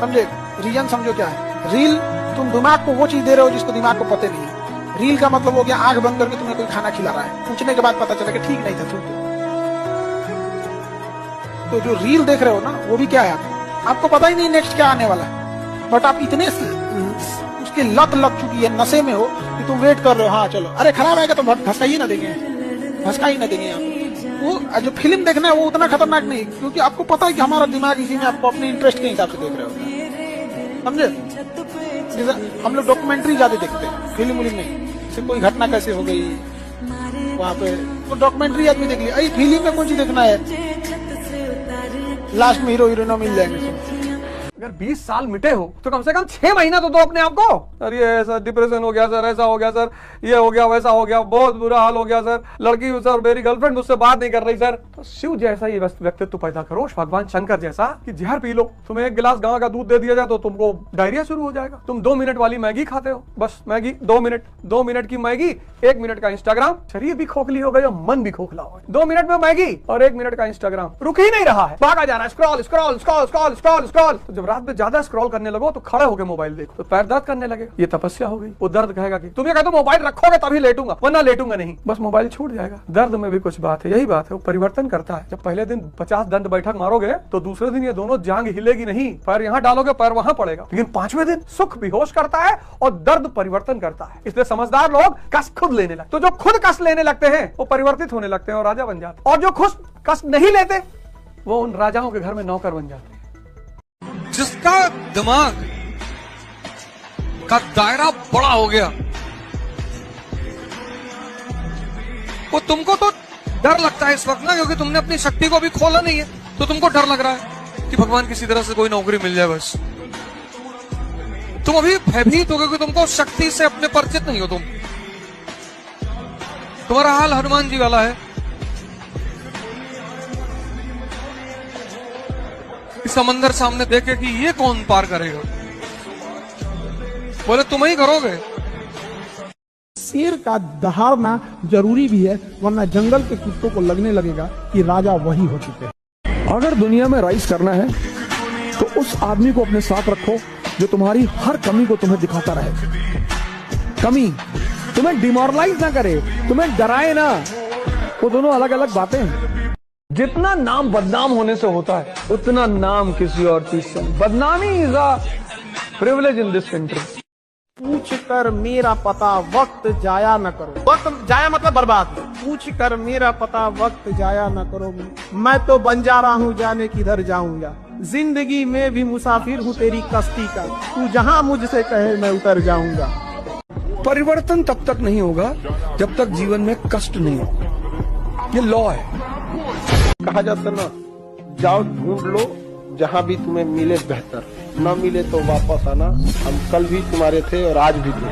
समझे? रीजन समझो क्या है? रील, तुम दिमाग को वो चीज दे रहे हो जिसको दिमाग को पता नहीं है। रील का मतलब हो गया आंख बंद करके तुम्हें कोई खाना खिला रहा है, पूछने के बाद पता चला कि ठीक नहीं था, थूक दो। तो जो रील देख रहे हो ना, वो भी क्या है? आपको पता ही नहीं नेक्स्ट क्या आने वाला है, बट आप इतने उसकी लत लग चुकी है, नशे में हो कि तुम वेट कर रहे हो। हाँ चलो, अरे खराब आएगा तो धसका ही ना देंगे, धसका ही ना देंगे। वो जो फिल्म देखना है वो उतना खतरनाक नहीं, क्योंकि आपको पता है कि हमारा दिमाग इसी में आपको अपने इंटरेस्ट के हिसाब से देख रहे होते हैं। समझे? जैसे हम लोग डॉक्यूमेंट्री ज्यादा देखते हैं, फिल्म नहीं। जैसे कोई घटना कैसे हो गई वहां पे, तो डॉक्यूमेंट्री आदमी देख लिया। फिल्म में कौन सी देखना है? लास्ट में हीरो हीरोइनों मिल जाएंगे। अगर 20 साल मिटे हो तो कम से कम 6 महीना तो दो अपने आप को। अरे ऐसा डिप्रेशन हो गया सर, ऐसा हो गया सर, ये हो गया, वैसा हो गया, बहुत बुरा हाल हो गया सर, लड़की सर, मेरी गर्लफ्रेंड मुझसे बात नहीं कर रही सर। तो शिव जैसा ये व्यक्तित्व पैदा करो, भगवान शंकर जैसा, कि जहर पी लो। तुम्हें 1 गिलास गांव का दूध दे दिया जाए तो तुमको डायरिया शुरू हो जाएगा। तुम 2 मिनट वाली मैगी खाते हो, बस मैगी 2 मिनट की मैगी, 1 मिनट का इंस्टाग्राम, शरीर भी खोखली हो गई और मन भी खोखला हो गया। 2 मिनट में मैगी और 1 मिनट का इंस्टाग्राम, रुक ही नहीं रहा है, भागा जा रहा है, scroll scroll scroll scroll scroll scroll. तो जब रात में ज्यादा स्क्रॉल करने लगो तो खड़े होकर मोबाइल देखो तो पैर दर्द करने लगे, ये तपस्या हो गई। वो दर्द कहेगा कि तुम ये कहते हो मोबाइल रखोगे तभी लेटूंगा, वरना लेटूंगा नहीं, बस मोबाइल छूट जाएगा। दर्द में भी कुछ बात है, यही बात है, वो परिवर्तन करता है। जब पहले दिन 50 दंड बैठक मारोगे तो दूसरे दिन ये दोनों जांग हिलेगी नहीं, पैर यहाँ डालोगे पैर वहां पड़ेगा। लेकिन 5वें दिन सुख बेहोश करता है और दर्द परिवर्तन करता है। इसलिए समझदार लोग कष्ट खुद लेने लगते, तो जो खुद कष्ट लेने लगते हैं वो परिवर्तित होने लगते हैं और राजा बन जाते हैं, और जो खुद कष्ट नहीं लेते वो उन राजाओं के घर में नौकर बन जाते हैं। जिसका दिमाग का दायरा बड़ा हो गया, वो तुमको तो डर लगता है इस वक्त ना, क्योंकि तुमने अपनी शक्ति को अभी खोला नहीं है, तो तुमको डर लग रहा है कि भगवान किसी तरह से कोई नौकरी मिल जाए। बस तुम अभी भयभीत हो, क्योंकि तुमको शक्ति से अपने परिचित नहीं हो। तुम्हारा हाल हनुमान जी वाला है। समंदर सामने देखे कि ये कौन पार करेगा, बोले तुम ही करोगे। शेर का दहाड़ना जरूरी भी है, वरना जंगल के कुत्तों को लगने लगेगा कि राजा वही हो चुके हैं। अगर दुनिया में राइज करना है तो उस आदमी को अपने साथ रखो जो तुम्हारी हर कमी को तुम्हें दिखाता रहे। कमी तुम्हें डिमोरलाइज ना करे, तुम्हें डराए ना, वो दोनों अलग अलग बातें हैं। जितना नाम बदनाम होने से होता है उतना नाम किसी और चीज से। बदनामी is a privilege in this country. पूछ कर मेरा पता वक्त जाया न करो। वक्त जाया मतलब बर्बाद। पूछ कर मेरा पता वक्त जाया न करो, मैं तो बन जा रहा हूँ जाने किधर जाऊंगा। जिंदगी में भी मुसाफिर हूँ तेरी कश्ती का, तू जहाँ मुझसे कहे मैं उतर जाऊंगा। परिवर्तन तब तक नहीं होगा जब तक जीवन में कष्ट नहीं होगा, ये लॉ है। कहा जाता ना, जाओ ढूंढ लो जहाँ भी तुम्हें मिले बेहतर, न मिले तो वापस आना। हम कल भी तुम्हारे थे और आज भी थे।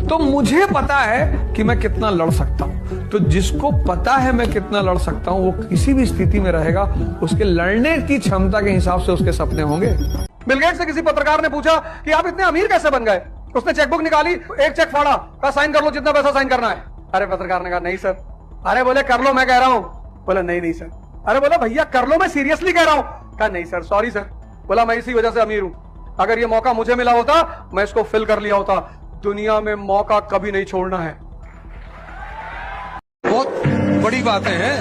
तो मुझे पता है कि मैं कितना लड़ सकता हूँ, तो जिसको पता है मैं कितना लड़ सकता हूँ वो किसी भी स्थिति में रहेगा, उसके लड़ने की क्षमता के हिसाब से उसके सपने होंगे। बिल गेट्स से किसी पत्रकार ने पूछा कि आप इतने अमीर कैसे बन गए? उसने चेकबुक निकाली, एक चेक फाड़ा, कहा साइन कर लो जितना पैसा साइन करना है। अरे पत्रकार ने कहा नहीं सर। अरे बोले कर लो मैं कह रहा हूँ। बोला नहीं सर। अरे बोला भैया कर लो मैं सीरियसली कह रहा हूँ। कहा नहीं सर, सॉरी सर। बोला मैं इसी वजह से अमीर हूँ, अगर ये मौका मुझे मिला होता मैं इसको फिल कर लिया होता। दुनिया में मौका कभी नहीं छोड़ना है। बहुत बड़ी बातें हैं।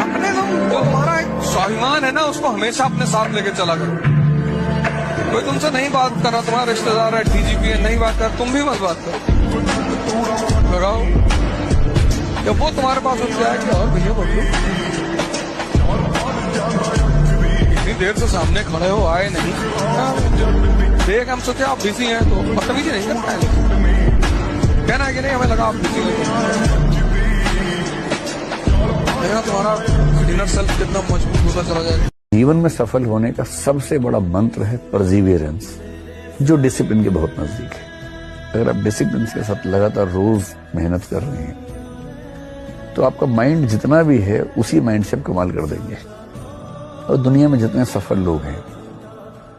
अपने जो हमारा एक स्वाभिमान है ना, उसको हमेशा अपने साथ लेके चला करो। कोई तुमसे नहीं बात कर रहा, तुम्हारा रिश्तेदार है, डीजीपी है, नहीं बात कर, तुम भी मत बात करो। लगाओ जब वो तुम्हारे पास उठ जाएगी और भैया बोलो इतनी देर से सामने खड़े हो, आए नहीं, देख हम सोचे आप बिजी हैं तो बदतमीजी नहीं करना है, कहना है कि नहीं हमें लगा आप बिजी हैं, तुम्हारा इनर सेल्फ कितना मजबूत होता चला जाएगा। जीवन में सफल होने का सबसे बड़ा मंत्र है परसिवियरेंस, जो डिसिप्लिन के बहुत नजदीक है। अगर आप डिसिप्लिन के साथ लगातार रोज मेहनत कर रहे हैं तो आपका माइंड जितना भी है उसी माइंड से आप कमाल कर देंगे। और दुनिया में जितने सफल लोग हैं,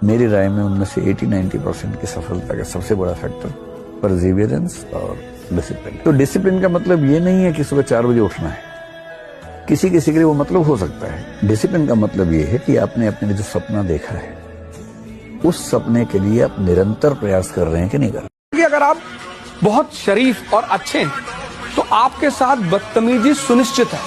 मेरी राय में उनमें से 80-90% की सफलता का सबसे बड़ा फैक्टर परसिवियरेंस और डिसिप्लिन। तो डिसिप्लिन का मतलब ये नहीं है कि सुबह 4 बजे उठना है, किसी किसी के लिए वो मतलब हो सकता है। डिसिप्लिन का मतलब ये है कि आपने अपने जो सपना देखा है उस सपने के लिए आप निरंतर प्रयास कर रहे हैं कि नहीं कर रहे। अगर आप बहुत शरीफ और अच्छे हैं तो आपके साथ बदतमीजी सुनिश्चित है।